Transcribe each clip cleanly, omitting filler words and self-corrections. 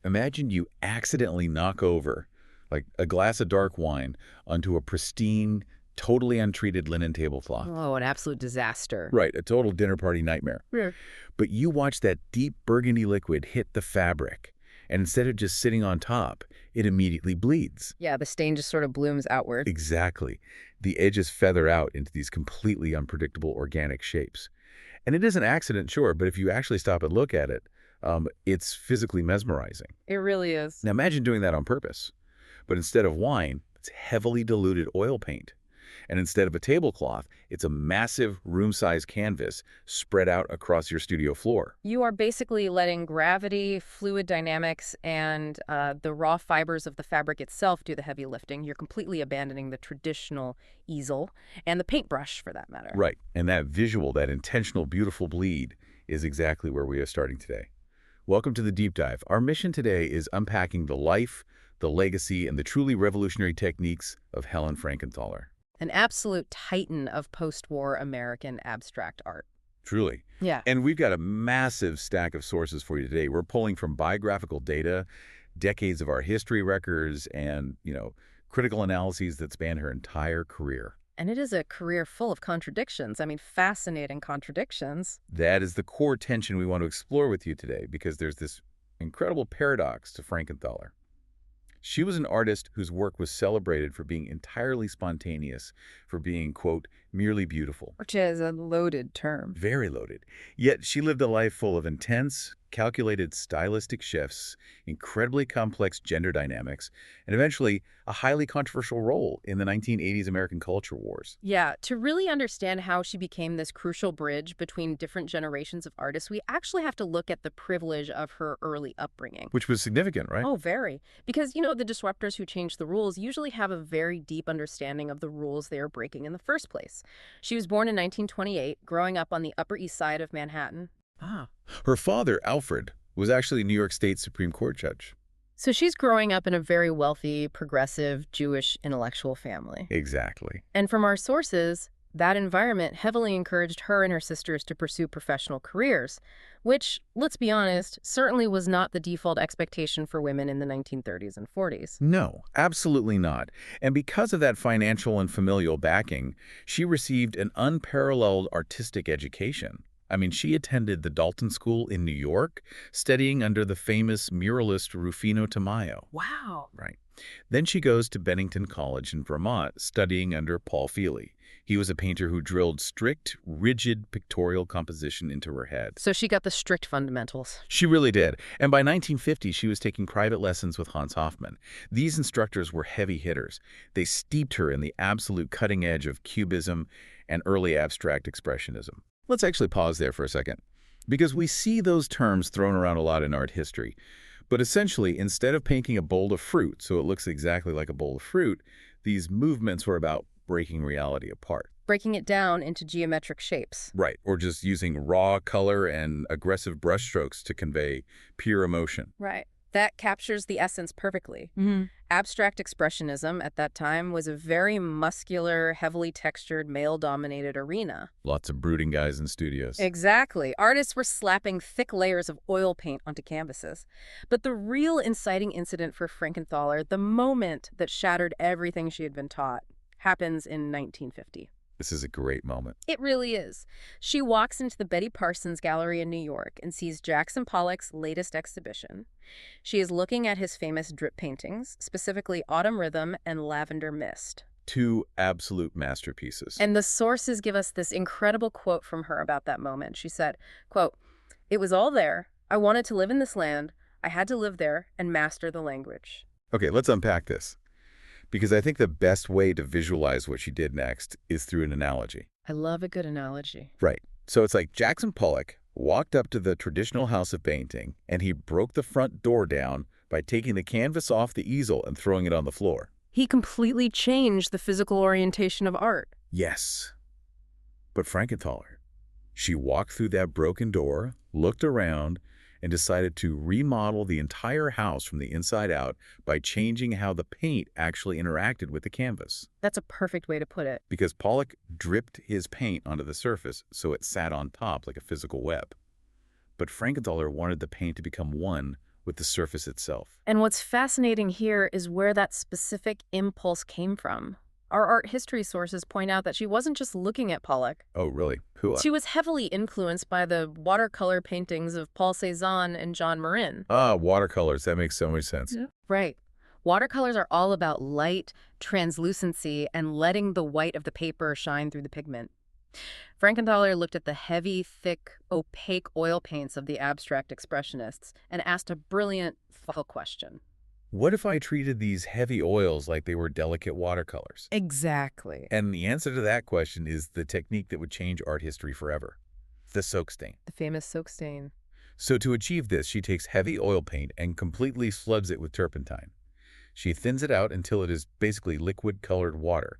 Imagine you accidentally knock over, like a glass of dark wine, onto a pristine, totally untreated linen tablecloth. Oh, an absolute disaster. Right, a total dinner party nightmare. Yeah. But you watch that deep burgundy liquid hit the fabric, and instead of just sitting on top, it immediately bleeds. Yeah, the stain just sort of blooms outward. Exactly. The edges feather out into these completely unpredictable organic shapes. And it is an accident, sure, but if you actually stop and look at it, it's physically mesmerizing. It really is. Now imagine doing that on purpose. But instead of wine, it's heavily diluted oil paint. And instead of a tablecloth, it's a massive room-sized canvas spread out across your studio floor. You are basically letting gravity, fluid dynamics, and the raw fibers of the fabric itself do the heavy lifting. You're completely abandoning the traditional easel and the paintbrush, for that matter. Right. And that visual, that intentional, beautiful bleed is exactly where we are starting today. Welcome to the Deep Dive. Our mission today is unpacking the life, the legacy, and the truly revolutionary techniques of Helen Frankenthaler. An absolute titan of post-war American abstract art. Truly. Yeah. And we've got a massive stack of sources for you today. We're pulling from biographical data, decades of our history records, and, critical analyses that span her entire career. And it is a career full of contradictions. I mean, fascinating contradictions. That is the core tension we want to explore with you today, because there's this incredible paradox to Frankenthaler. She was an artist whose work was celebrated for being entirely spontaneous, for being, quote, merely beautiful. Which is a loaded term. Very loaded. Yet she lived a life full of intense, calculated stylistic shifts, incredibly complex gender dynamics, and eventually a highly controversial role in the 1980s American culture wars. Yeah, to really understand how she became this crucial bridge between different generations of artists, we actually have to look at the privilege of her early upbringing. Which was significant, right? Oh, very. Because, the disruptors who change the rules usually have a very deep understanding of the rules they are breaking in the first place. She was born in 1928, growing up on the Upper East Side of Manhattan. Ah. Her father, Alfred, was actually a New York State Supreme Court judge. So she's growing up in a very wealthy, progressive, Jewish intellectual family. Exactly. And from our sources, that environment heavily encouraged her and her sisters to pursue professional careers, which, let's be honest, certainly was not the default expectation for women in the 1930s and 40s. No, absolutely not. And because of that financial and familial backing, she received an unparalleled artistic education. I mean, she attended the Dalton School in New York, studying under the famous muralist Rufino Tamayo. Wow. Right. Then she goes to Bennington College in Vermont, studying under Paul Feely. He was a painter who drilled strict, rigid pictorial composition into her head. So she got the strict fundamentals. She really did. And by 1950, she was taking private lessons with Hans Hofmann. These instructors were heavy hitters. They steeped her in the absolute cutting edge of Cubism and early abstract expressionism. Let's actually pause there for a second, because we see those terms thrown around a lot in art history. But essentially, instead of painting a bowl of fruit so it looks exactly like a bowl of fruit, these movements were about breaking reality apart. Breaking it down into geometric shapes. Right, or just using raw color and aggressive brushstrokes to convey pure emotion. Right. That captures the essence perfectly. Abstract expressionism at that time was a very muscular, heavily textured, male-dominated arena. Lots of brooding guys in studios. Exactly. Artists were slapping thick layers of oil paint onto canvases. But the real inciting incident for Frankenthaler, the moment that shattered everything she had been taught, happens in 1950. This is a great moment. It really is. She walks into the Betty Parsons Gallery in New York and sees Jackson Pollock's latest exhibition. She is looking at his famous drip paintings, specifically Autumn Rhythm and Lavender Mist. Two absolute masterpieces. And the sources give us this incredible quote from her about that moment. She said, quote, "It was all there. I wanted to live in this land. I had to live there and master the language." Okay, let's unpack this, because I think the best way to visualize what she did next is through an analogy. I love a good analogy. Right. So it's like Jackson Pollock walked up to the traditional house of painting, and he broke the front door down by taking the canvas off the easel and throwing it on the floor. He completely changed the physical orientation of art. Yes. But Frankenthaler, she walked through that broken door, looked around, and decided to remodel the entire house from the inside out by changing how the paint actually interacted with the canvas. That's a perfect way to put it. Because Pollock dripped his paint onto the surface so it sat on top like a physical web. But Frankenthaler wanted the paint to become one with the surface itself. And what's fascinating here is where that specific impulse came from. Our art history sources point out that she wasn't just looking at Pollock. Oh, really? Who? She was heavily influenced by the watercolor paintings of Paul Cézanne and John Marin. Ah, watercolors. That makes so much sense. Yeah. Right. Watercolors are all about light, translucency, and letting the white of the paper shine through the pigment. Frankenthaler looked at the heavy, thick, opaque oil paints of the abstract expressionists and asked a brilliant, thoughtful question. What if I treated these heavy oils like they were delicate watercolors? Exactly. And the answer to that question is the technique that would change art history forever, the soak stain. The famous soak stain. So to achieve this, she takes heavy oil paint and completely floods it with turpentine. She thins it out until it is basically liquid-colored water.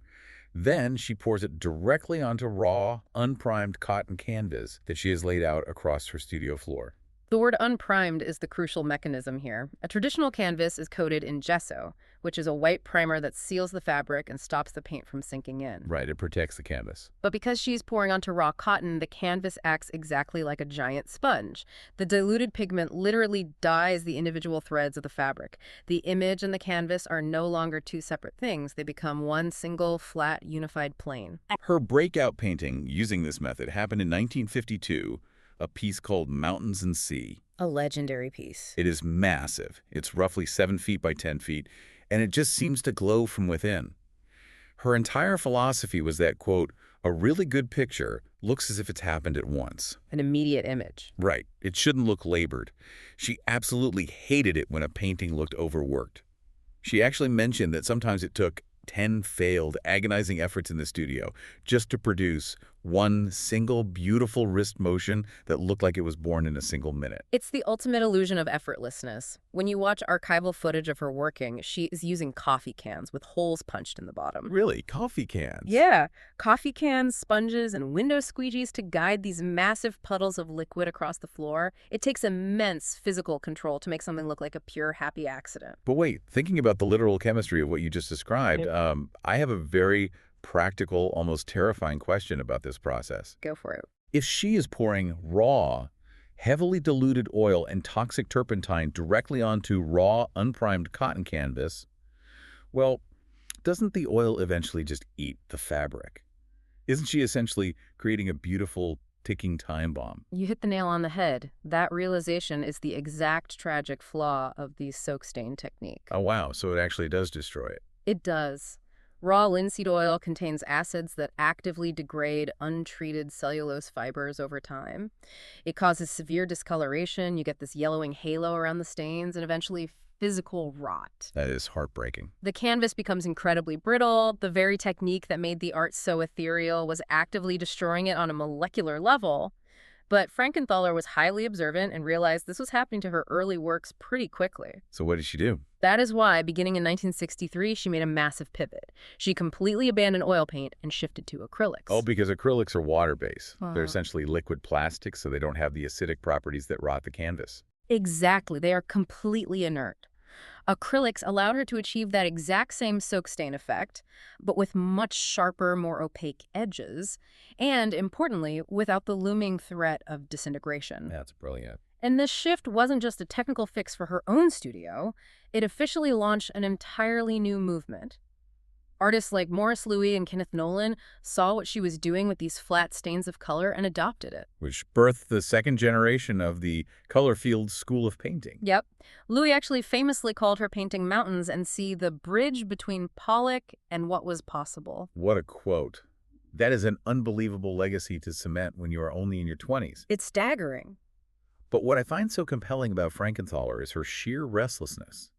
Then she pours it directly onto raw, unprimed cotton canvas that she has laid out across her studio floor. The word unprimed is the crucial mechanism here. A traditional canvas is coated in gesso, which is a white primer that seals the fabric and stops the paint from sinking in. Right, it protects the canvas. But because she's pouring onto raw cotton, the canvas acts exactly like a giant sponge. The diluted pigment literally dyes the individual threads of the fabric. The image and the canvas are no longer two separate things. They become one single, flat, unified plane. Her breakout painting using this method happened in 1952, a piece called Mountains and Sea. A legendary piece. It is massive. It's roughly 7 feet by 10 feet, and it just seems to glow from within. Her entire philosophy was that, quote, a really good picture looks as if it's happened at once. An immediate image. Right. It shouldn't look labored. She absolutely hated it when a painting looked overworked. She actually mentioned that sometimes it took 10 failed, agonizing efforts in the studio just to produce one single beautiful wrist motion that looked like it was born in a single minute. It's the ultimate illusion of effortlessness. When you watch archival footage of her working, she is using coffee cans with holes punched in the bottom. Really? Coffee cans? Yeah, coffee cans, sponges, and window squeegees to guide these massive puddles of liquid across the floor. It takes immense physical control to make something look like a pure happy accident. But wait, thinking about the literal chemistry of what you just described, I have a very practical, almost terrifying question about this process. Go for it. If she is pouring raw, heavily diluted oil and toxic turpentine directly onto raw, unprimed cotton canvas, well, doesn't the oil eventually just eat the fabric? Isn't she essentially creating a beautiful, ticking time bomb? You hit the nail on the head. That realization is the exact tragic flaw of the soak stain technique. Oh, wow. So it actually does destroy it. It does. Raw linseed oil contains acids that actively degrade untreated cellulose fibers over time. It causes severe discoloration. You get this yellowing halo around the stains and eventually physical rot. That is heartbreaking. The canvas becomes incredibly brittle. The very technique that made the art so ethereal was actively destroying it on a molecular level. But Frankenthaler was highly observant and realized this was happening to her early works pretty quickly. So what did she do? That is why, beginning in 1963, she made a massive pivot. She completely abandoned oil paint and shifted to acrylics. Oh, because acrylics are water-based. They're essentially liquid plastics, so they don't have the acidic properties that rot the canvas. Exactly. They are completely inert. Acrylics allowed her to achieve that exact same soak stain effect, but with much sharper, more opaque edges, and, importantly, without the looming threat of disintegration. That's brilliant. And this shift wasn't just a technical fix for her own studio. It officially launched an entirely new movement. Artists like Morris Louis and Kenneth Nolan saw what she was doing with these flat stains of color and adopted it. Which birthed the second generation of the color-field school of painting. Yep. Louis actually famously called her painting Mountains and Sea the bridge between Pollock and what was possible. What a quote. That is an unbelievable legacy to cement when you are only in your 20s. It's staggering. But what I find so compelling about Frankenthaler is her sheer restlessness.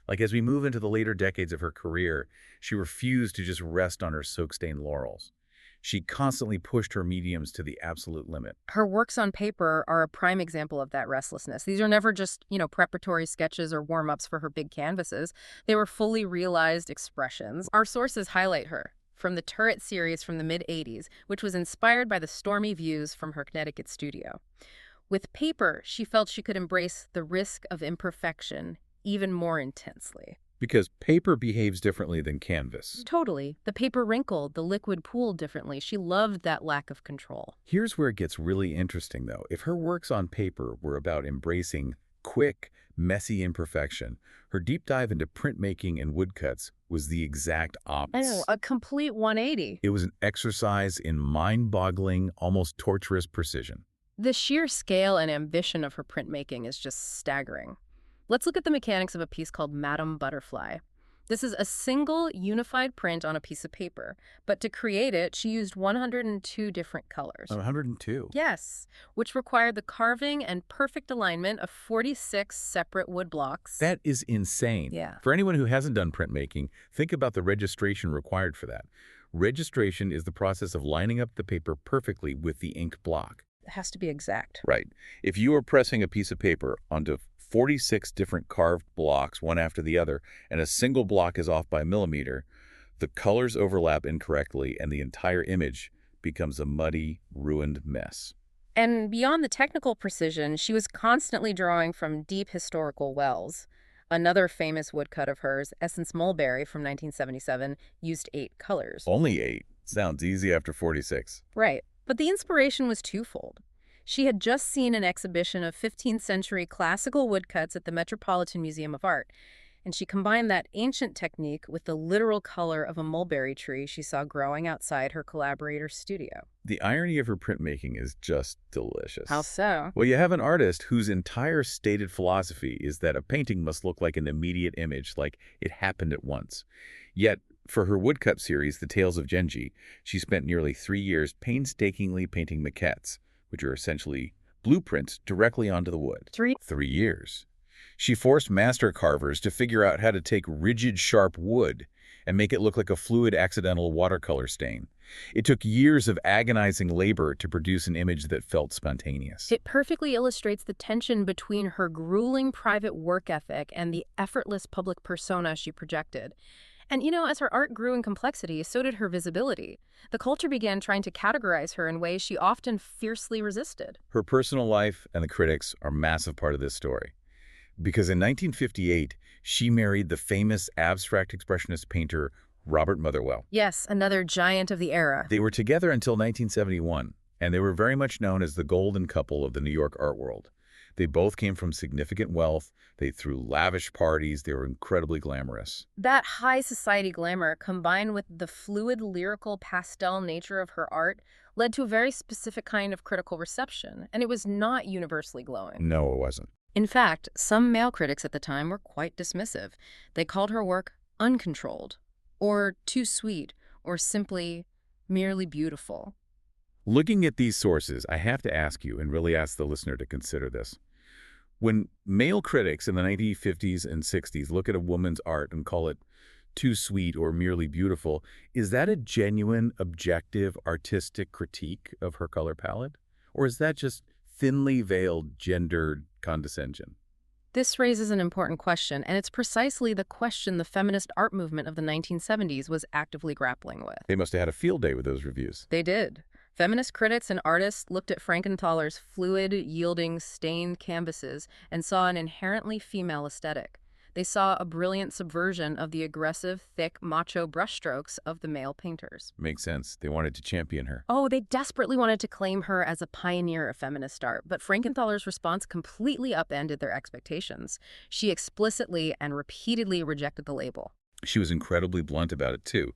Like, as we move into the later decades of her career, she refused to just rest on her soak-stained laurels. She constantly pushed her mediums to the absolute limit. Her works on paper are a prime example of that restlessness. These are never just, preparatory sketches or warm-ups for her big canvases. They were fully realized expressions. Our sources highlight her from the Turret series from the mid-'80s, which was inspired by the stormy views from her Connecticut studio. With paper, she felt she could embrace the risk of imperfection even more intensely. Because paper behaves differently than canvas. Totally. The paper wrinkled, the liquid pooled differently. She loved that lack of control. Here's where it gets really interesting, though. If her works on paper were about embracing quick, messy imperfection. Her deep dive into printmaking and woodcuts was the exact I know, opposite. a complete 180. It was an exercise in mind-boggling, almost torturous precision. The sheer scale and ambition of her printmaking is just staggering. Let's look at the mechanics of a piece called Madame Butterfly. This is a single, unified print on a piece of paper, but to create it, she used 102 different colors. 102. Yes, which required the carving and perfect alignment of 46 separate wood blocks. That is insane. Yeah. For anyone who hasn't done printmaking, think about the registration required for that. Registration is the process of lining up the paper perfectly with the ink block. It has to be exact. Right. If you are pressing a piece of paper onto 46 different carved blocks, one after the other, and a single block is off by a millimeter, the colors overlap incorrectly and the entire image becomes a muddy, ruined mess. And beyond the technical precision, she was constantly drawing from deep historical wells. Another famous woodcut of hers, Essence Mulberry from 1977, used 8 colors. Only 8. Sounds easy after 46. Right. But the inspiration was twofold. She had just seen an exhibition of 15th century classical woodcuts at the Metropolitan Museum of Art, and she combined that ancient technique with the literal color of a mulberry tree she saw growing outside her collaborator's studio. The irony of her printmaking is just delicious. How so? Well, you have an artist whose entire stated philosophy is that a painting must look like an immediate image, like it happened at once. Yet, for her woodcut series, The Tales of Genji, she spent nearly 3 years painstakingly painting maquettes, which are essentially blueprints directly onto the wood. 3 3 years. She forced master carvers to figure out how to take rigid, sharp wood and make it look like a fluid accidental watercolor stain. It took years of agonizing labor to produce an image that felt spontaneous. It perfectly illustrates the tension between her grueling private work ethic and the effortless public persona she projected. And as her art grew in complexity, so did her visibility. The culture began trying to categorize her in ways she often fiercely resisted. Her personal life and the critics are a massive part of this story. Because in 1958, she married the famous abstract expressionist painter Robert Motherwell. Yes, another giant of the era. They were together until 1971, and they were very much known as the golden couple of the New York art world. They both came from significant wealth. They threw lavish parties. They were incredibly glamorous. That high society glamour, combined with the fluid, lyrical, pastel nature of her art, led to a very specific kind of critical reception, and it was not universally glowing. No, it wasn't. In fact, some male critics at the time were quite dismissive. They called her work uncontrolled, or too sweet, or simply merely beautiful. Looking at these sources, I have to ask you, and really ask the listener to consider this. When male critics in the 1950s and 60s look at a woman's art and call it too sweet or merely beautiful, is that a genuine, objective, artistic critique of her color palette? Or is that just thinly veiled gendered condescension? This raises an important question, and it's precisely the question the feminist art movement of the 1970s was actively grappling with. They must have had a field day with those reviews. They did. Feminist critics and artists looked at Frankenthaler's fluid, yielding, stained canvases and saw an inherently female aesthetic. They saw a brilliant subversion of the aggressive, thick, macho brushstrokes of the male painters. Makes sense. They wanted to champion her. Oh, they desperately wanted to claim her as a pioneer of feminist art, but Frankenthaler's response completely upended their expectations. She explicitly and repeatedly rejected the label. She was incredibly blunt about it, too.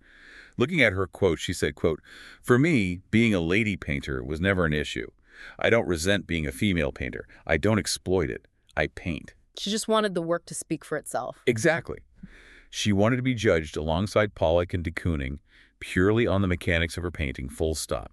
Looking at her quote, she said, quote, "For me, being a lady painter was never an issue. I don't resent being a female painter. I don't exploit it. I paint." She just wanted the work to speak for itself. Exactly. She wanted to be judged alongside Pollock and de Kooning purely on the mechanics of her painting, full stop.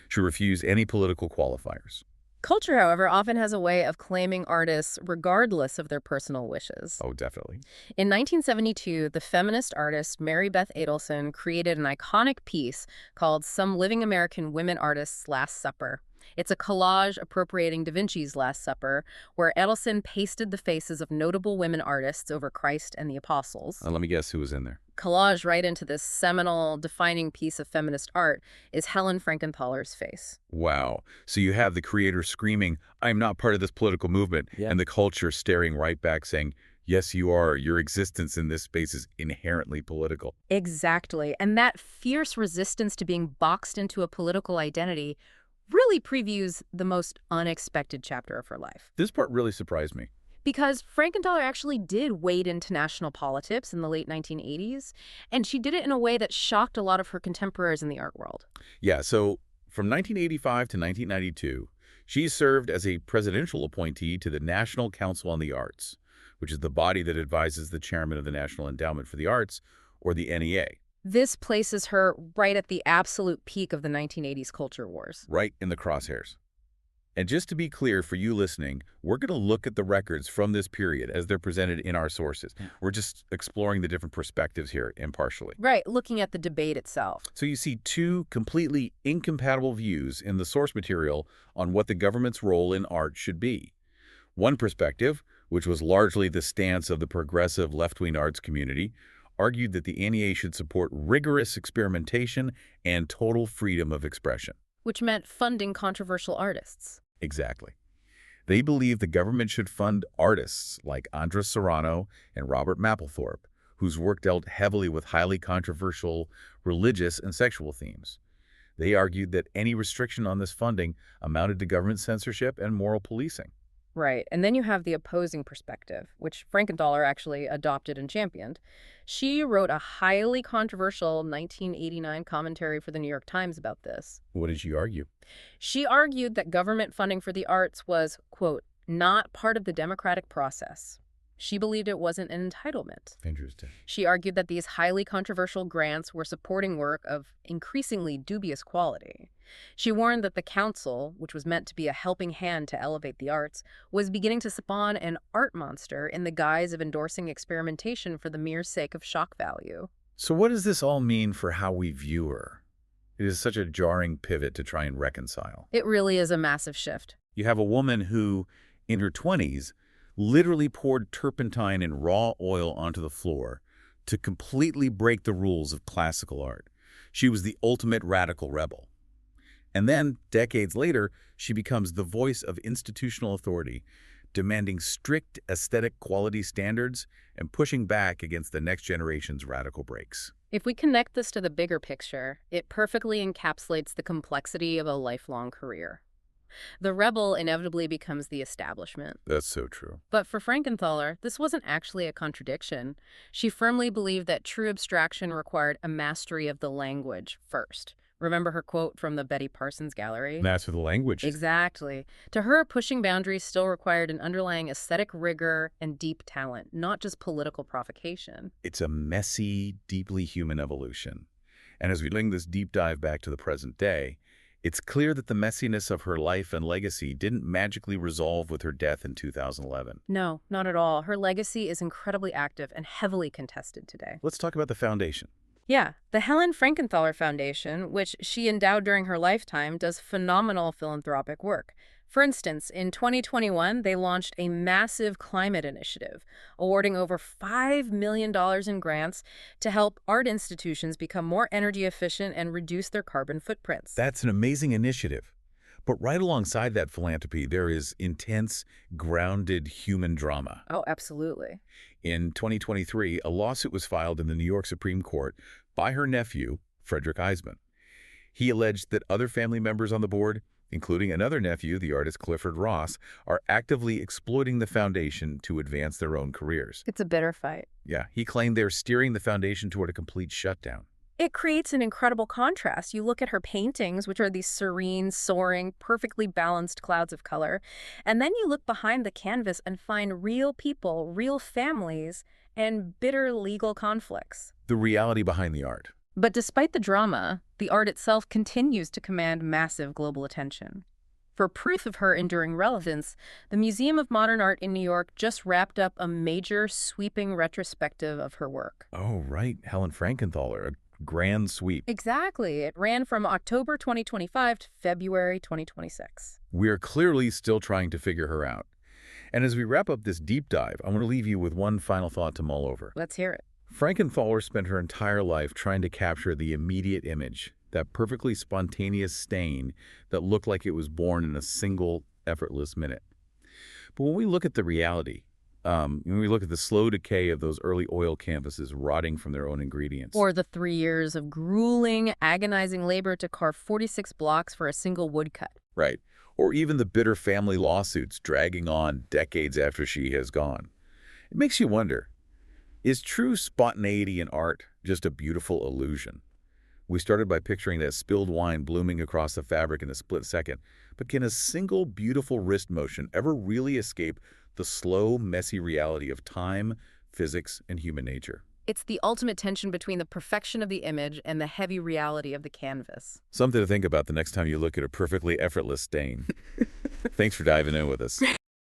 She refused any political qualifiers. Culture, however, often has a way of claiming artists regardless of their personal wishes. Oh, definitely. In 1972, the feminist artist Mary Beth Adelson created an iconic piece called Some Living American Women Artists' Last Supper. It's a collage appropriating Da Vinci's Last Supper, where Adelson pasted the faces of notable women artists over Christ and the apostles. Let me guess who was in there. Collage right into this seminal, defining piece of feminist art is Helen Frankenthaler's face. Wow. So you have the creator screaming, "I'm not part of this political movement," and the culture staring right back saying, "Yes, you are. Your existence in this space is inherently political." Exactly. And that fierce resistance to being boxed into a political identity really previews the most unexpected chapter of her life. This part really surprised me. Because Frankenthaler actually did wade into national politics in the late 1980s, and she did it in a way that shocked a lot of her contemporaries in the art world. Yeah, so from 1985 to 1992, she served as a presidential appointee to the National Council on the Arts, which is the body that advises the chairman of the National Endowment for the Arts, or the NEA, This places her right at the absolute peak of the 1980s culture wars. right in the crosshairs. And just to be clear for you listening, we're going to look at the records from this period as they're presented in our sources. We're just exploring the different perspectives here impartially. Right, looking at the debate itself. So you see two completely incompatible views in the source material on what the government's role in art should be. One perspective, which was largely the stance of the progressive left-wing arts community, argued that the NEA should support rigorous experimentation and total freedom of expression. Which meant funding controversial artists. Exactly. They believed the government should fund artists like Andres Serrano and Robert Mapplethorpe, whose work dealt heavily with highly controversial religious and sexual themes. They argued that any restriction on this funding amounted to government censorship and moral policing. Right, and then you have the opposing perspective, which Frankenthaler actually adopted and championed. She wrote a highly controversial 1989 commentary for the New York Times about this. What did she argue? She argued that government funding for the arts was, quote, not part of the democratic process. She believed it wasn't an entitlement. Interesting. She argued that these highly controversial grants were supporting work of increasingly dubious quality. She warned that the council, which was meant to be a helping hand to elevate the arts, was beginning to spawn an art monster in the guise of endorsing experimentation for the mere sake of shock value. So what does this all mean for how we view her? It is such a jarring pivot to try and reconcile. It really is a massive shift. You have a woman who, in her 20s, literally poured turpentine and raw oil onto the floor to completely break the rules of classical art. She was the ultimate radical rebel. And then, decades later, she becomes the voice of institutional authority, demanding strict aesthetic quality standards and pushing back against the next generation's radical breaks. If we connect this to the bigger picture, it perfectly encapsulates the complexity of a lifelong career. The rebel inevitably becomes the establishment. That's so true. But for Frankenthaler, this wasn't actually a contradiction. She firmly believed that true abstraction required a mastery of the language first. Remember her quote from the Betty Parsons Gallery? Master the language. Exactly. To her, pushing boundaries still required an underlying aesthetic rigor and deep talent, not just political provocation. It's a messy, deeply human evolution. And as we link this deep dive back to the present day, it's clear that the messiness of her life and legacy didn't magically resolve with her death in 2011. No, not at all. Her legacy is incredibly active and heavily contested today. Let's talk about the foundation. Yeah, the Helen Frankenthaler Foundation, which she endowed during her lifetime, does phenomenal philanthropic work. For instance, in 2021, they launched a massive climate initiative, awarding over $5 million in grants to help art institutions become more energy efficient and reduce their carbon footprints. That's an amazing initiative. But right alongside that philanthropy, there is intense, grounded human drama. Oh, absolutely. In 2023, a lawsuit was filed in the New York Supreme Court by her nephew, Frederick Eisman. He alleged that other family members on the board, including another nephew, the artist Clifford Ross, are actively exploiting the foundation to advance their own careers. It's a bitter fight. Yeah, he claimed they're steering the foundation toward a complete shutdown. It creates an incredible contrast. You look at her paintings, which are these serene, soaring, perfectly balanced clouds of color, and then you look behind the canvas and find real people, real families, and bitter legal conflicts. The reality behind the art. But despite the drama, the art itself continues to command massive global attention. For proof of her enduring relevance, the Museum of Modern Art in New York just wrapped up a major, sweeping retrospective of her work. Oh, right, Helen Frankenthaler, a grand sweep. Exactly. It ran from October 2025 to February 2026. We're clearly still trying to figure her out. And as we wrap up this deep dive, I want to leave you with one final thought to mull over. Let's hear it. Frankenthaler spent her entire life trying to capture the immediate image, that perfectly spontaneous stain that looked like it was born in a single, effortless minute. But when we look at the reality, when we look at the slow decay of those early oil canvases rotting from their own ingredients. Or the 3 years of grueling, agonizing labor to carve 46 blocks for a single woodcut. Right. or even the bitter family lawsuits dragging on decades after she has gone. It makes you wonder, is true spontaneity in art just a beautiful illusion? We started by picturing that spilled wine blooming across the fabric in a split second, but can a single beautiful wrist motion ever really escape the slow, messy reality of time, physics, and human nature? It's the ultimate tension between the perfection of the image and the heavy reality of the canvas. Something to think about the next time you look at a perfectly effortless stain. Thanks for diving in with us.